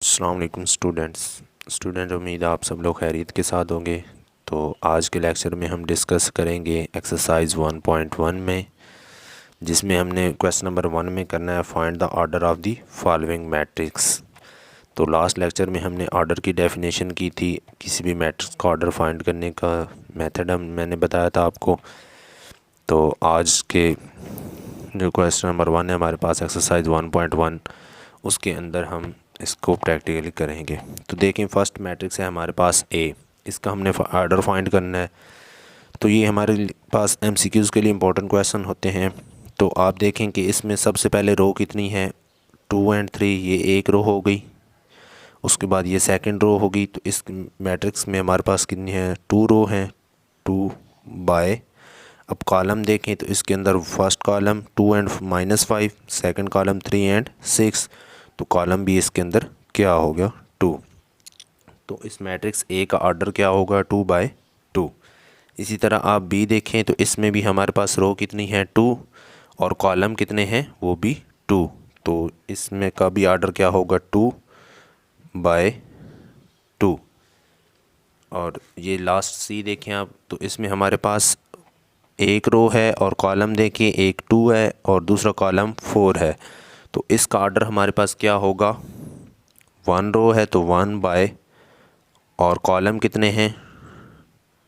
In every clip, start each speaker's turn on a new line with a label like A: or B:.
A: अस्सलाम वालेकुम स्टूडेंट उम्मीद है आप सब लोग खैरियत के साथ होंगे। तो आज के लेक्चर में हम डिस्कस करेंगे एक्सरसाइज 1.1 में, जिसमें हमने क्वेश्चन नंबर 1 में करना है find the order of the following matrix. तो लास्ट लेक्चर में हमने ऑर्डर की डेफिनेशन की थी, किसी भी मैट्रिक्स का ऑर्डर फाइंड करने का मेथड मैंने बताया था आपको। तो आज के जो क्वेश्चन नंबर 1 है हमारे पास एक्सरसाइज 1.1, उसके अंदर हम इसको प्रैक्टिकली करेंगे। तो देखें, फर्स्ट मैट्रिक्स है हमारे पास ए, इसका हमने ऑर्डर फाइंड करना है। तो ये हमारे पास एमसीक्यूज़ के लिए इम्पोर्टेंट क्वेश्चन होते हैं। तो आप देखें कि इसमें सबसे पहले रो कितनी है, 2 और 3, ये एक रो हो गई। उसके बाद ये सेकंड रो होगी। तो इस मैट्रिक्स में हमारे पास कितनी है, 2 रो हैं, 2 बाय। अब कॉलम देखें तो इसके अंदर फर्स्ट कॉलम 2 और -5, सेकंड कॉलम 3 और 6। तो कॉलम भी इसके अंदर क्या हो गया, 2। तो इस मैट्रिक्स ए का ऑर्डर क्या होगा, 2/2। इसी तरह आप बी देखें तो इसमें भी हमारे पास रो कितनी है, 2, और कॉलम कितने हैं, वो भी 2। तो इसमें का भी ऑर्डर क्या होगा, 2/2। और ये लास्ट सी देखें आप, तो इसमें हमारे पास एक रो है और कॉलम देखिए, एक 2 है और दूसरा कॉलम 4 है। तो इसका ऑर्डर हमारे पास क्या होगा, 1 रो है तो 1/, और कॉलम कितने हैं,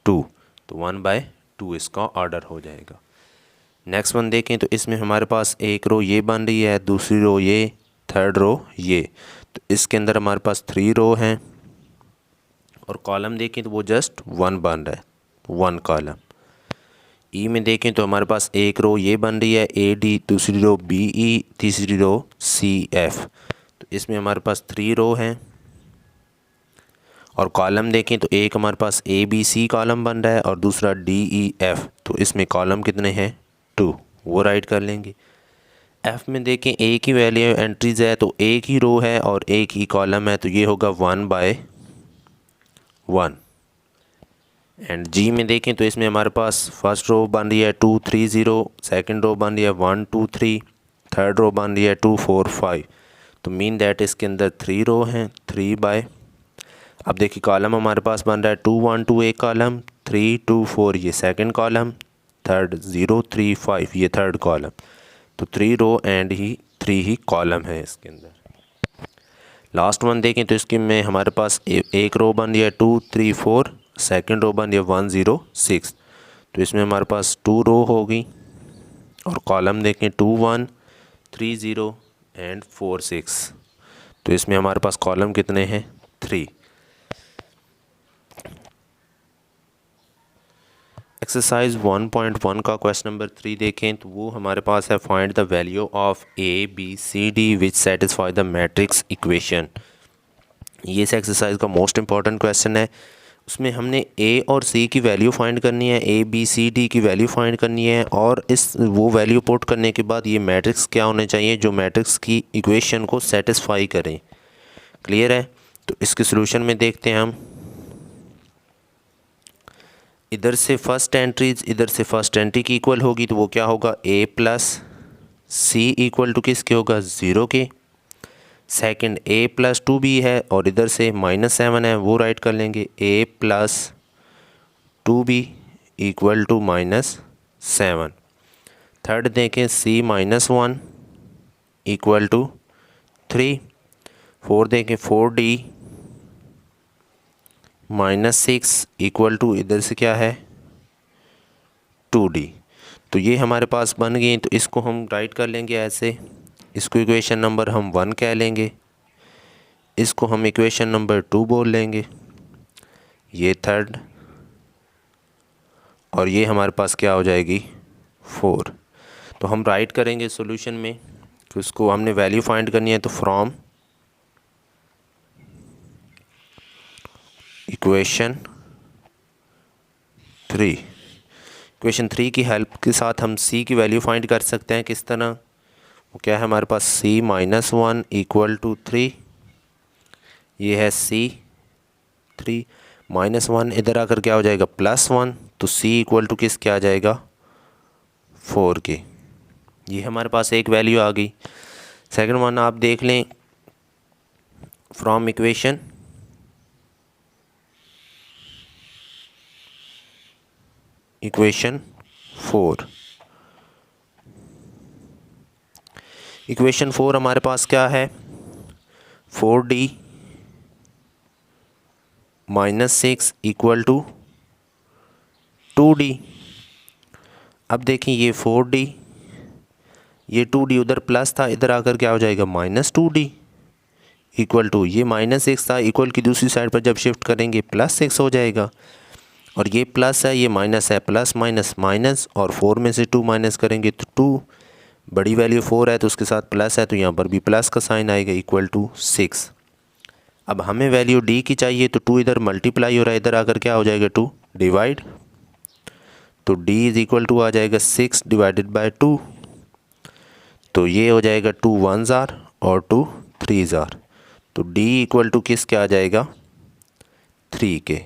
A: 2, तो 1/2 इसका ऑर्डर हो जाएगा। नेक्स्ट वन देखें तो इसमें हमारे पास एक रो ये बन रही है, दूसरी रो ये, थर्ड रो ये। तो इसके अंदर हमारे पास 3 रो हैं, और कॉलम देखें तो वो जस्ट 1 बन रहा है, 1 कॉलम। ई में देखें तो हमारे पास एक रो ये बन रही है, AD, दूसरी रो BE, तीसरी रो CF। तो इसमें हमारे पास 3 रो हैं, और कॉलम देखें तो एक हमारे पास ABC कॉलम बन रहा है और दूसरा DEF। तो इसमें कॉलम कितने हैं, 2, वो राइट कर लेंगे। F में देखें एक ही वैल्यू एंट्रीज़ है, तो एक ही रो है और एक ही कॉलम है, तो ये होगा 1/1। एंड G में देखें तो इसमें हमारे पास फर्स्ट रो बन रही है 2 3 0, सेकंड रो बन रही है 1 2 3, थर्ड रो बन रही है 2 4 5। तो मीन दैट इसके अंदर 3 रो हैं, 3/। अब देखिए कॉलम हमारे पास बन रहा है 2 1 2 एक कॉलम, 3 2 4 ये सेकंड कॉलम, थर्ड 0 3 5 ये थर्ड कॉलम। तो 3 रो एंड 3 ही कॉलम है इसके अंदर। लास्ट वन देखें तो इसके में हमारे पास एक रो बन रही है 2 3 4, सेकंड रो बन रही है 1 0 6। तो इसमें हमारे पास 2 रो होगी, और कॉलम देखें 2 1 3 0 एंड 4 6। तो इसमें हमारे पास कॉलम कितने हैं, 3। एक्सरसाइज 1.1 का क्वेश्चन नंबर 3 देखें तो वो हमारे पास है find the value of ABCD which satisfy the matrix equation. ये इस एक्सरसाइज का मोस्ट इंपॉर्टेंट क्वेश्चन है। उसमें हमने A और C की वैल्यू फाइंड करनी है, ABCD की वैल्यू फाइंड करनी है, और इस वो वैल्यू पुट करने के बाद ये मैट्रिक्स क्या होने चाहिए जो मैट्रिक्स की इक्वेशन को सेटिस्फाई करें। क्लियर है। तो इसके सोल्यूशन में देखते हैं हम, इधर से फर्स्ट एंट्रीज इधर से फर्स्ट एंट्री की इक्वल होगी, तो वो क्या होगा, A plus C equal to किसके होगा, 0 के। सेकंड A प्लस 2B है, और इधर से -7 है, वो राइट कर लेंगे, A plus 2B equal to -7। Third देखें C -1 इक्वल टू 3। फोर देखें 4D -6 इक्वल टू इधर से क्या है, 2D। तो ये हमारे पास बन गई। तो इसको हम राइट कर लेंगे ऐसे, इसको इक्वेशन नंबर हम 1 कह लेंगे, इसको हम इक्वेशन नंबर 2 बोल लेंगे, ये थर्ड, और ये हमारे पास क्या हो जाएगी, 4। तो हम राइट करेंगे सॉल्यूशन में कि उसको हमने वैल्यू फाइंड करनी है। तो फ्रॉम इक्वेशन 3 की हेल्प के साथ हम C की वैल्यू फाइंड कर सकते हैं। किस तरह, वो क्या है हमारे पास, C -1 इक्वल टू 3, ये है C 3, -1 इधर आकर क्या हो जाएगा, +1। तो C इक्वल टू किस क्या आ जाएगा, 4 के। ये हमारे पास एक वैल्यू आ गई। सेकंड वन आप देख लें, फ्रॉम इक्वेशन इक्वेशन 4। इक्वेशन 4 हमारे पास क्या है, 4d minus 6 equal to 2d। अब देखिए ये 4d, ये 2d उधर प्लस था, इधर आकर क्या हो जाएगा माइनस 2d इक्वल टू, ये माइनस 6 था, इक्वल की दूसरी साइड पर जब शिफ्ट करेंगे प्लस 6 हो जाएगा। और ये प्लस है, ये माइनस है, प्लस माइनस माइनस, और 4 में से 2 माइनस करेंगे तो 2, बड़ी वैल्यू 4 है तो उसके साथ प्लस है तो यहाँ पर भी प्लस का साइन आएगा इक्वल टू 6। अब हमें वैल्यू d की चाहिए तो 2 इधर मल्टीप्लाई हो रहा है, इधर आकर क्या हो जाएगा 2 डिवाइड, तो d इज इक्वल टू आ जाएगा 6 डिवाइडेड बाय 2, तो ये हो जाएगा 2 1s आर और 2 3s आर, तो d इक्वल टू किस के आ जाएगा 3 के।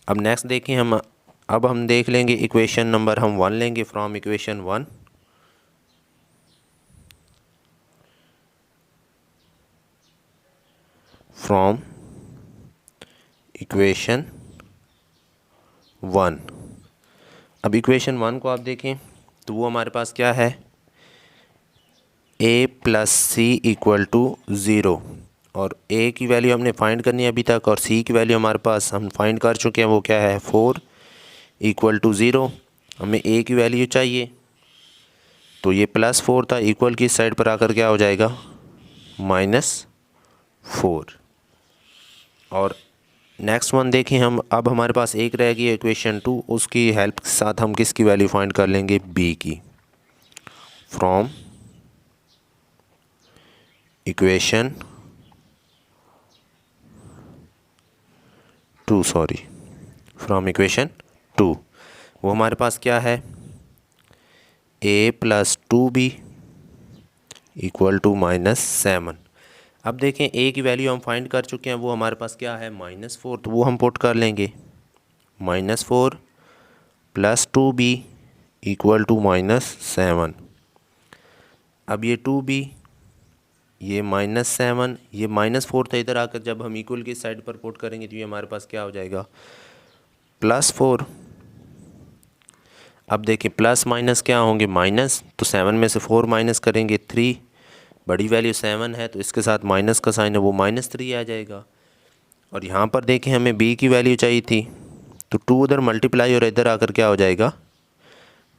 A: अब नेक्स्ट देखिए अब हम देख लेंगे इक्वेशन नंबर हम 1 लेंगे फ्रॉम इक्वेशन 1। फ्रॉम इक्वेशन 1, अब इक्वेशन 1 को आप देखें तो वो हमारे पास क्या है, a plus C equal to 0, और a की वैल्यू हमने फाइंड करनी है अभी तक, और c की वैल्यू हमारे पास हम फाइंड कर चुके हैं, वो क्या है 4 इक्वल टू 0। हमें a की वैल्यू चाहिए, तो ये प्लस 4 था, इक्वल की साइड पर आकर क्या हो जाएगा -4। और नेक्स्ट वन देखें हम, अब हमारे पास एक रह गई इक्वेशन 2, उसकी हेल्प के साथ हम किसकी वैल्यू फाइंड कर लेंगे b की। फ्रॉम इक्वेशन 2 फ्रॉम इक्वेशन 2 वो हमारे पास क्या है, a plus 2b equal to -7। अब देखें a की वैल्यू हम फाइंड कर चुके हैं, वो हमारे पास क्या है -4, तो वो हम पुट कर लेंगे, -4 प्लस 2b इक्वल टू -7। अब ये 2b, ये -7, ये -4 था, इधर आकर जब हम इक्वल की साइड पर पुट करेंगे तो ये हमारे पास क्या हो जाएगा +4। अब देखिए प्लस माइनस क्या होंगे माइनस, तो 7 में से 4 माइनस करेंगे 3, बड़ी वैल्यू 7 है तो इसके साथ माइनस का साइन है वो -3 आ जाएगा। और यहाँ पर देखें हमें b की वैल्यू चाहिए थी, तो 2 उधर मल्टीप्लाई और इधर आकर क्या हो जाएगा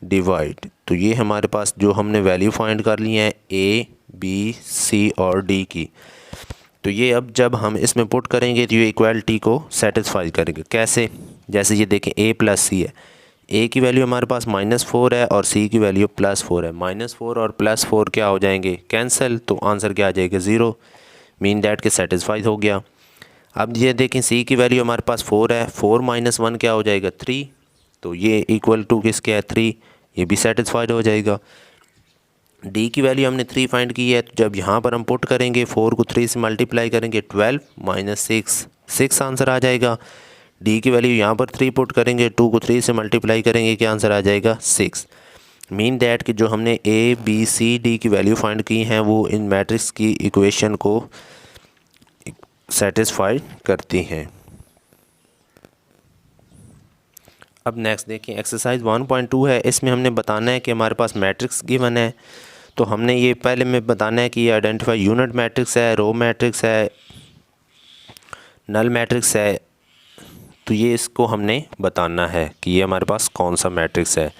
A: डिवाइड, तो ये हमारे पास जो हमने वैल्यू फाइंड कर ली है a b c और d की, तो ये अब जब हम इसमें पुट करेंगे तो ये इक्वालिटी को सेटिस्फाई करेंगे। कैसे, जैसे ये देखें a प्लस c है, a की वैल्यू हमारे पास -4 है और c की वैल्यू +4 है, -4 और +4 क्या हो जाएंगे कैंसिल, तो आंसर क्या आ जाएगा 0, मीन दैट के सेटिस्फाइड हो गया। अब ये देखें c की वैल्यू हमारे पास 4 है, 4 - 1 क्या हो जाएगा 3, तो ये इक्वल टू किसके है 3, ये भी सेटिस्फाइड हो जाएगा। d की वैल्यू हमने 3 फाइंड की है, तो जब यहाँ पर हम पुट करेंगे 4 को 3 से मल्टीप्लाई करेंगे 12 - 6 आंसर आ जाएगा। d की वैल्यू यहाँ पर 3 पुट करेंगे, 2 को 3 से मल्टीप्लाई करेंगे क्या आंसर आ जाएगा 6। मीन दैट कि जो हमने a b c d की वैल्यू फाइंड की हैं वो इन मैट्रिक्स की इक्वेशन को सेटिस्फाई करती हैं। अब नेक्स्ट देखिए एक्सरसाइज 1.2 है, इसमें हमने बताना है कि हमारे पास मैट्रिक्स गिवन है, तो हमने ये पहले में बताना है कि ये आइडेंटिफाई यूनिट मैट्रिक्स है, रो मैट्रिक्स है, नल मैट्रिक्स है, तो ये इसको हमने बताना है कि ये हमारे पास कौन सा मैट्रिक्स है।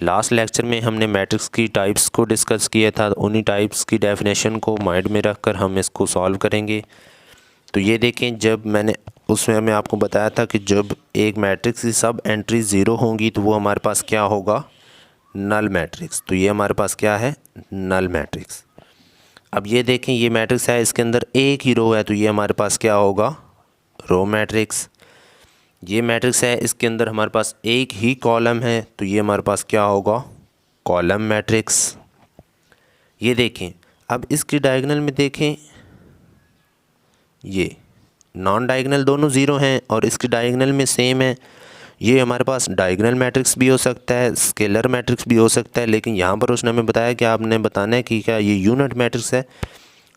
A: लास्ट लेक्चर में हमने मैट्रिक्स की टाइप्स को डिस्कस किया था, उन्हीं टाइप्स की डेफिनेशन को माइंड में रखकर हम इसको सॉल्व करेंगे। तो ये देखें, जब मैंने उसमें मैं आपको बताया था कि जब एक मैट्रिक्स की सब एंट्री 0 होंगी तो वो हमारे पास क्या होगा नल मैट्रिक्स, तो ये हमारे पास क्या है नल मैट्रिक्स। अब ये देखें ये मैट्रिक्स है, इसके अंदर एक ही रो है तो ये हमारे पास क्या होगा रो मैट्रिक्स। ये मैट्रिक्स है, इसके अंदर हमारे पास एक ही कॉलम है तो ये हमारे पास क्या होगा कॉलम मैट्रिक्स। ये देखें अब इसकी डायगोनल में देखें, ये नॉन डायगोनल दोनों 0 हैं और इसकी डायगोनल में सेम है, ये हमारे पास डायगोनल मैट्रिक्स भी हो सकता है, स्केलर मैट्रिक्स भी हो सकता है, लेकिन यहाँ पर उसने हमें बताया कि आपने बताना है कि क्या ये यूनिट मैट्रिक्स है,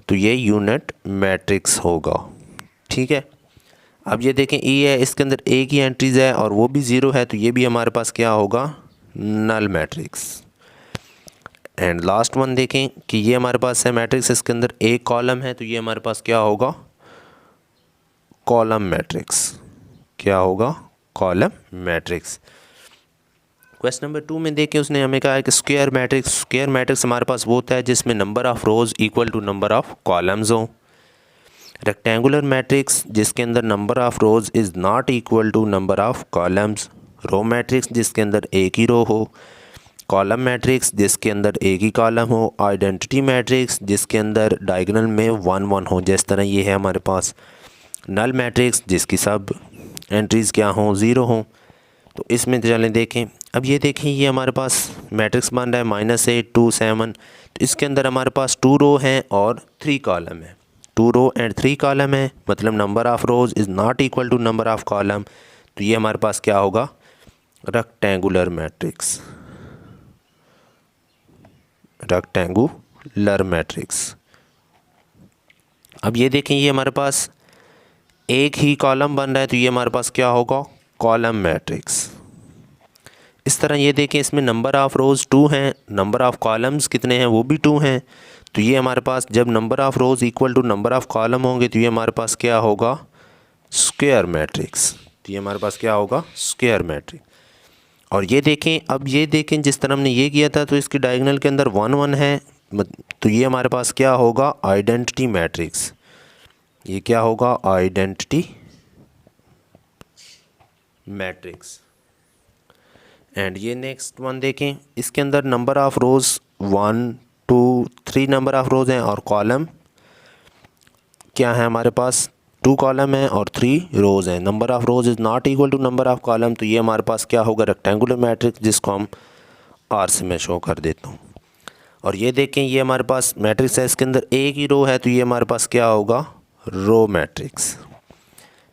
A: तो ये यूनिट मैट्रिक्स होगा। ठीक है, अब ये देखें ई है, इसके अंदर एक ही एंट्रीज़ है और वो भी ज़ीरो है, तो ये भी हमारे पास क्या होगा, null matrix. And last one देखें कि ये हमारे पास है मैट्रिक्स, इसके अंदर एक कॉलम है, तो ये हमारे पास क्या होगा, कॉलम मैट्रिक्स। क्या होगा, कॉलम मैट्रिक्स। क्वेश्चन नंबर 2 में देखें, उसने हमें कहा है कि स्क्वायर मैट्रिक्स। स्क्वायर मैट्रिक्स हमारे पास वो होता है जिसमें number of rows equal to number of columns हों। रेक्टेंगुलर मैट्रिक्स जिसके अंदर number of rows is not equal to number of columns. Row matrix जिसके अंदर एक ही रो हो। कॉलम मैट्रिक्स जिसके अंदर एक ही कॉलम हो। आइडेंटिटी मैट्रिक्स जिसके अंदर डायगोनल में 1 1 हो, जिस तरह ये है हमारे पास। नल मैट्रिक्स जिसकी सब एंट्रीज़ क्या हों, ज़ीरो हों। तो इसमें चलें देखें, अब ये देखें ये हमारे पास मैट्रिक्स बन रहा है -8 2 7। तो इसके अंदर हमारे पास 2 रो हैं और 3 कॉलम है। 2 रो एंड 3 कॉलम है, मतलब number of rows is not equal to number of column. तो ये हमारे पास क्या होगा, रेक्टेंगुलर मैट्रिक्स। Rectangular matrix. अब ये देखें ये हमारे पास एक ही कॉलम बन रहा है, तो ये हमारे पास क्या होगा, कॉलम मैट्रिक्स। इस तरह ये देखें इसमें नंबर ऑफ़ रोज़ 2 हैं, नंबर ऑफ़ कॉलम्स कितने हैं, वो भी 2 हैं। तो ये हमारे पास जब number of rows equal to number of column होंगे, तो ये हमारे पास क्या होगा, स्क्वायर मैट्रिक्स। तो ये हमारे पास क्या होगा, स्क्वायर मैट्रिक्स। और ये देखें, अब ये देखें जिस तरह हमने ये किया था, तो इसकी डायगोनल के अंदर 1 1 है, तो ये हमारे पास क्या होगा, आइडेंटिटी मैट्रिक्स। ये क्या होगा, आइडेंटिटी मैट्रिक्स। एंड ये नेक्स्ट वन देखें, इसके अंदर number of rows 1 2 3 number of rows हैं और कॉलम क्या है हमारे पास, 2 कॉलम है और 3 रोज़ हैं। Number of rows is not equal to number of column, तो ये हमारे पास क्या होगा, रेक्टेंगुलर मैट्रिक्स, जिसको हम आर से मैं शो कर देता हूँ। और ये देखें ये हमारे पास मैट्रिक्स है, इसके अंदर एक ही रो है, तो ये हमारे पास क्या होगा, रो मैट्रिक्स।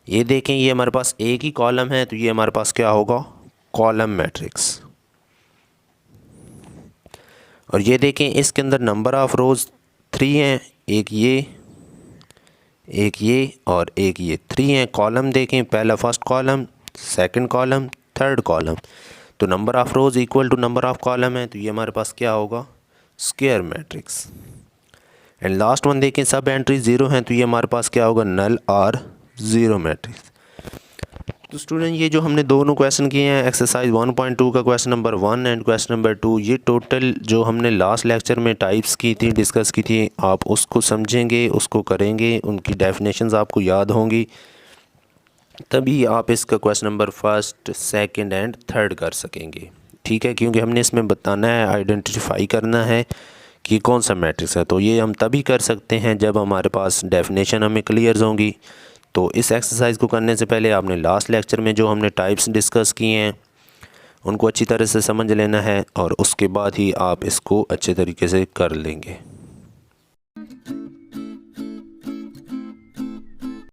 A: ये देखें ये हमारे पास एक ही कॉलम है, तो ये हमारे पास क्या होगा, कॉलम मैट्रिक्स। और ये देखें इसके अंदर नंबर ऑफ़ रोज़ 3 हैं, एक ये और एक ये, 3 हैं। कॉलम देखें, पहला first column, second column, third column. तो number of rows equal to number of column है, तो ये हमारे पास क्या होगा, square matrix. And last one देखें सब एंट्री 0 हैं, तो ये हमारे पास क्या होगा, नल और ज़ीरो मैट्रिक्स। तो स्टूडेंट ये जो हमने दोनों क्वेश्चन किए हैं, एक्सरसाइज 1.2 का question number 1 and question number 2, ये टोटल जो हमने लास्ट लेक्चर में टाइप्स की थी, डिस्कस की थी, आप उसको समझेंगे, उसको करेंगे, उनकी डेफिनेशंस आपको याद होंगी, तभी आप इसका question number 1st 2nd and 3rd कर सकेंगे। ठीक है, क्योंकि हमने इसमें बताना है, आइडेंटिफाई करना है कि कौन सा मैट्रिक्स है। तो ये हम तभी कर सकते हैं जब हमारे पास डेफिनेशन हमें क्लियर होंगी। तो इस एक्सरसाइज को करने से पहले आपने लास्ट लेक्चर में जो हमने टाइप्स डिस्कस किए हैं उनको अच्छी तरह से समझ लेना है और उसके बाद ही आप इसको अच्छे तरीके से कर लेंगे।